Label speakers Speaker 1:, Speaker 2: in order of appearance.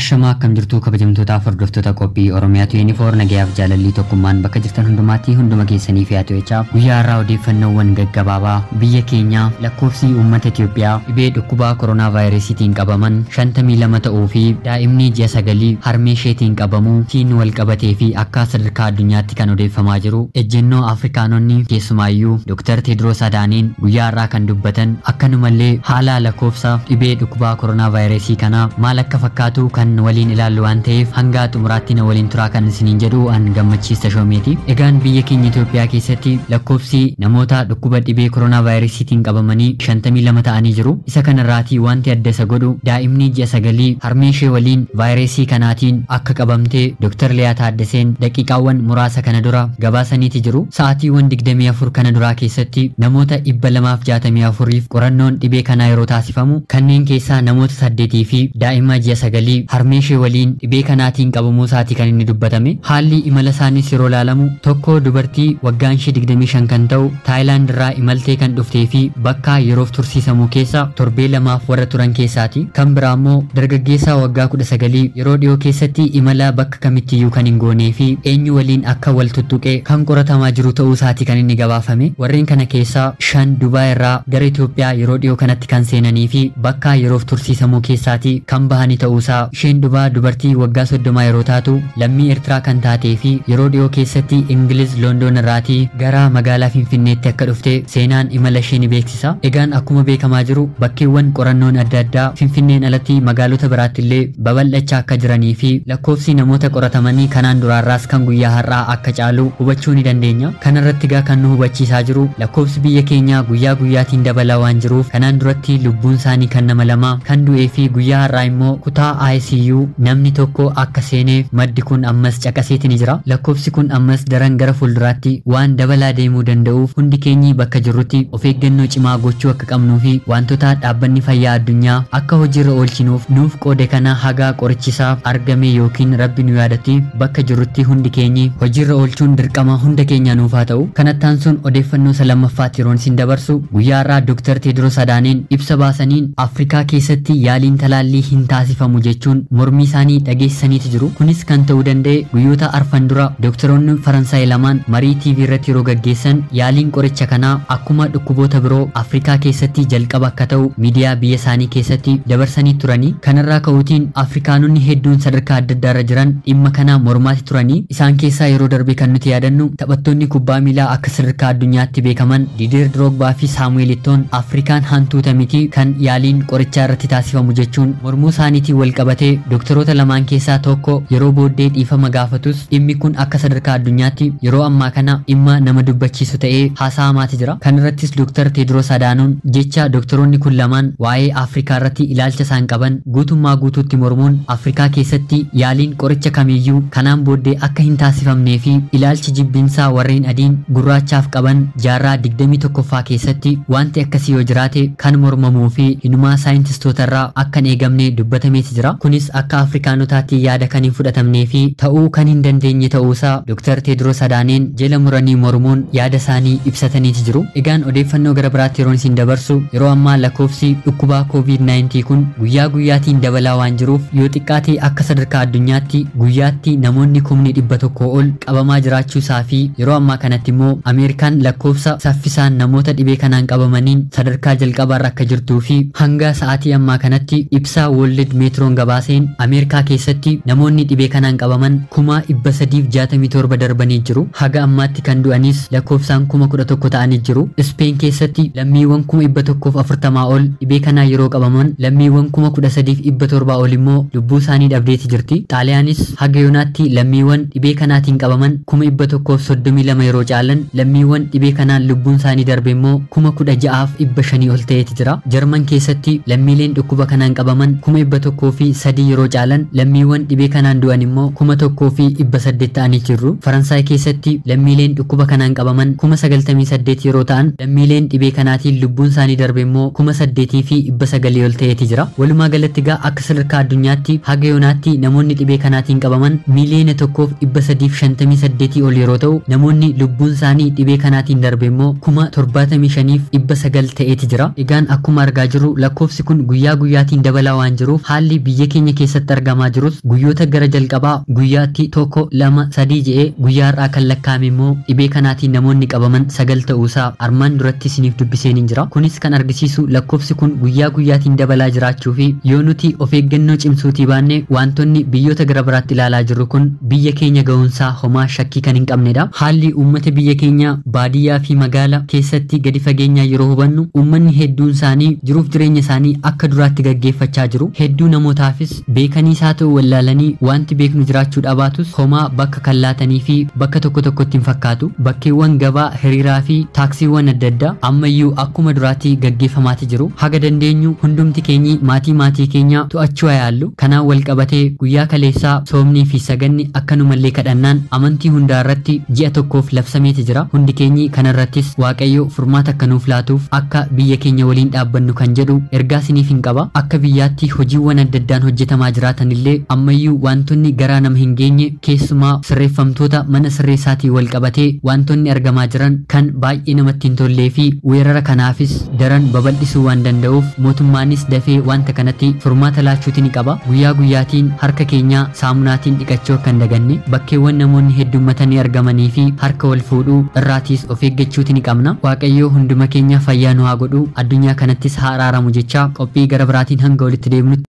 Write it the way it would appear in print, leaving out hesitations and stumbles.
Speaker 1: Ashamaa akkam jirtu kabajamtootaaf hordoftoota qophii Oromiyaatu Yuunifoor nagayaaf jaalallii tokkummaan bakka jirtan hundumaatti hunduma keessanii fi haata'echaa guyyaa har'aa odeeffannoowwan gaggabaabaa biyya keenya lakkoofsi uummata Itoophiyaa dhibee dhukkubaa koronaa vaayirasiitiin qabaman 52 ta'uu fi daa'imni ji'a 9 harmee isheetiin qabamuutiin wal qabatee fi akka sadarkaa addunyaatti kan odeeffamaa jiru ejjennoo Afrikaanonni keessumaayyuu Dr. Tedros Adhanom guyyaa har'aa kan dubbatan akkanumallee haala lakkoofsa dhibee dhukkubaa koronaa vaayirasii kana maal akka fakkaatu kan waliin ilaallu waan ta'eef hanga xumuraatti na waliin turaa kan isiniin jedhu an gammachiista shoomeeti. Egaan biyya keenya Itoophiyaa keessatti lakkoofsi namoota dhukkuba dhibee koronaa vaayirasiitiin qabamanii 52 ta'anii jiru. Isa kanarraatii wanti adda isa godhu daa'imni ji'a 9 harmee ishee waliin vaayirasii kanaatiin akka qabamte Dr. Liyaa Taaddaseen daqiiqaawwan muraasa kana dura gabaasaniiti jiru. Sa'aatiiwwan 24 kana duraa keessatti namoota 264f qorannoon dhibee kanaa yeroo taasifamu kanneen keessaa namoota 8 fi daa'ima ji'a 9 harmee ishee waliin dhibee kanaatiin qabamuu isaatii kan inni dubbatame. Haalli imala isaaniis yeroo ilaalamu tokko dubartii waggaan ishee 25 kan ta'u Taayilaand irraa imaltee kan dhuftee fi bakka yeroof tursiisamuu keessa torbee lamaaf warra turan keessaati. Kan biraa immoo dargaggeessaa waggaa 19 yeroo dhiyoo keessatti imala bakka kamittiyyuu kan hin goonee fi eenyu waliin akka wal tuttuqee kan qoratamaa jiru ta'uu isaatii kan inni gabaafame. Warreen kana keessaa 5 Dubaay irraa gara Itoophiyaa yeroo dhiyoo kanatti kan seenanii fi bakka yeroof tursiisamuu keessaati kan bahanii ta'uusaa. Isheen dubartii waggaa 30 yeroo taatu lammii Eertiraa kan taatee fi yeroo dhiyoo keessatti Ingiliz London irraatii gara magaalaa Finfinneetti akka dhufte seenaan imala ishee ni beeksisa. Egaan akkuma beekamaa jiru bakkeewwan qorannoon adda addaa Finfinneen alatti magaalota biraatti illee babal'achaa akka jiranii fi lakkoofsi namoota qoratamanii kanaan duraarraas kan guyyaa har'aa akka caalu hubachuu ni dandeenya. Kanarratti gaa kan nu hubachiisaa jiru lakkoofsi biyya keenyaa guyyaa guyyaatiin dabalaa waan jiruuf kanaan duratti lubbuun isaanii kan nama lama kan du'ee fi guyyaa har'aa immoo kutaa ICU namni tokko akka seenee maddi kun ammas caqaseetiin jira. Lakkoofsi kun ammas daran gara fuulduraatti waan dabalaa deemuu danda'uuf hundi keenyi bakka jirrutti of eeggannoo cimaa gochuu akka qabnuu fi wantoota dhaabbanni fayyaa addunyaa akka hojiirra oolchinuuf nuuf qoode kana haga qorichisaaf argame yookiin rabbi nu yaadatti bakka jirrutti hundi keenyi hojiirra oolchuun dirqama hunda keenya nuuf haa ta'u. Kanattaan sun odeeffannoo lamaffaatti yeroon isin dabarsu guyyaa har'aa Dr. Tedros Adhanom ibsa baasaniin Afrikaa keessatti yaaliin talaallii hin taasifamu jechuun mormii isaanii dhageessaniiti jiru. Kunis kan ta'uu danda'e guyyoota arfan dura doktoroonni Faransaay lamaan marii TV irratti yeroo gaggeessan yaaliin qoricha kanaa akkuma dhukkuboota biroo Afrikaa keessatti jalqaba akka ta'u miidiyaa biyya isaanii keessatti dabarsanii turanii. Kanarraa ka'uutiin Afrikaanonni hedduun sadarkaa adda addaarra jiran dhimma kana mormaati turanii. Isaan keessaa yeroo darbe kan nuti yaadannu taphattoonni kubbaa miilaa akka sadarkaa addunyaatti beekaman Didier Drogba fi Saamu'eel Eto'oon Afrikaan hantuuta miti kan yaaliin qorichaa irratti taasifamu jechuun mormuu isaaniitiin wal qabatee doktoroota lamaan keessaa tokko yeroo booddee dhiifama gaafatus dhimmi kun akka sadarkaa addunyaatti yeroo ammaa kana dhimma nama dubbachiisu ta'ee haasa'amaati jira. Kanarrattis Dr. Tedros Adhanom jecha doktoroonni kun lamaan waa'ee Afrikaa irratti ilaalcha isaan qaban guutummaa guutuutti mormuun Afrikaa keessatti yaaliin qoricha kamiyyuu kanaan booddee akka hin taasifamnee fi ilaalchi jibbinsaa warreen adiin gurraachaaf qaban jaarraa 21ffaa keessatti wanti akkasii yoo jiraate kan mormamuu fi hinumaa saayintistootarraa akka hin eegamne dubbatameeti jira. Kunis akka Afrikaanotaatti yaada kan hin fudhatamnee fi ta'uu kan hin dandeenye ta'uusaa Dr. Tedros Adhanom jala muranii mormuun yaada isaanii ibsataniiti jiru. Egaan odeeffannoo gara biraatti yeroon isin dabarsu yeroo ammaa lakkoofsi dhukkubaa COVID-19 kun guyyaa guyyaatiin dabalaa waan jiruuf yoo xiqqaate akka sadarkaa addunyaatti guyyaatti namoonni 100,000 ol qabamaa jiraachuusaa fi yeroo ammaa kanatti immoo Ameerikaan lakkoofsa saffisaan namoota dhibee kanaan qabamaniin sadarkaa jalqabaarra akka jirtuu fi hanga sa'aatii ammaa kanatti ibsaa World Metroon gabaaseen Ameerikaa keessatti namoonni dhibee kanaan qabaman 367 darbanii jiru. Haga ammaatti kan du'anis lakkoofsaan 11,000 ta'anii jiru. Speen keessatti lammiiwwan 140 ol dhibee kanaa yeroo qabaman lammiiwwan 13,700 ol immoo lubbuu isaanii dhabdeeti jirti. Xaaliyaanis haga yoonaatti lammiiwwan dhibee kanaatiin qabaman 132 yeroo caalan lammiiwwan dhibee kanaan lubbuun isaanii darbe immoo 16,500 ol ta'eeti jira. Jarman keessatti lammiileen dhukkuba kanaan qabaman 103 yeroo caalan lammiiwwan dhibee kanaan du'an immoo 1,800 ta'anii jiru. Faransaay keessatti lammiileen dhukkuba kanaan qabaman 98 yeroo ta'an lammiileen dhibee kanaatiin lubbuun isaanii darbe immoo 8,900 ol ta'eeti jira. Walumaa galatti gaa akka sadarkaa addunyaatti haga yoonaatti namoonni dhibee kanaatiin qabaman miiliyoona 1,358 ol yeroo ta'u namoonni lubbuun isaanii dhibee kanaatiin darbe immoo 75,900 ta'eeti jira. Egaan akkuma argaa jirru lakkoofsi kun guyyaa guyyaatiin dabalaa waan jiruuf haalli biyya keenya keenya keessatti argamaa jirus guyyoota gara jalqabaa guyyaatti tokko lama sadii je'ee guyyaa har'aa kan lakkaa'ame immoo dhibee kanaatiin namoonni qabaman 9 ta'uusaa armaan duratti isiniif dubbiseen jira. Kunis kan argisiisu lakkoofsi kun guyyaa guyyaatiin dabalaa jiraachuu fi yoo nuti of eeggannoo cimsuutii baanne wantoonni biyyoota gara biraatti ilaalaa jirru kun biyya keenya ga'uunsaa homaa shakkii kan hin qabnedha. Haalli uummata biyya keenya baadiyyaa fi magaala keessatti gadi fageenyaa yeroo hubannu uummanni hedduun isaanii jiruuf jireenya isaanii akka duraatti gaggeeffachaa jiru. Hedduu namootaafis beekaniis haa ta'u wallaalanii wanti beeknu jiraachuu dhabaatus homaa bakka kan laatanii fi bakka tokko tokkotti hin fakkaatu. Bakkeewwan gabaa hiriiraa fi taaksiiwwan adda addaa ammayyuu akkuma duraatti gaggeeffamaati jiru. Haga dandeenyu hundumti keenyi maatii keenya to'achuu yaallu. Kanaan wal qabatee guyyaa kaleessaa soomnii fi saganni akkanumallee kadhannaan amantii hundaa irratti ji'a tokkoof labsameeti jira. Hundi keenyi kanarrattis Waaqayyo furmaata akka nuuf laatuuf akka biyya keenya waliin dhaabbannu kan jedhu ergaa isiniif hin qaba. Akka biyyaatti hojiiwwan adda addaan hojjetamaa jiraatan illee ammayyuu wantoonni garaa nama hin geenye keessumaa sirreeffamtoota mana sirreessaatii wal qabatee wantoonni argamaa jiran kan baay'ee namatti hin tollee fi weerara kanaafis daran babal'isuu waan danda'uuf mootummaanis dafee wanta kanatti furmaata laachuuti ni qaba. Guyyaa guyyaatiin harka keenya saamunaatiin dhiqachuu akka hin daganne bakkeewwan namoonni heddummatanii argamanii fi harka wal fuudhuu irraatiis of eeggachuuti ni qabna. Waaqayyo hunduma keenya fayyaa nu haa godhu. Addunyaa kanattis haa araaramu jecha qophii gara biraatiin hanga walitti deemnutti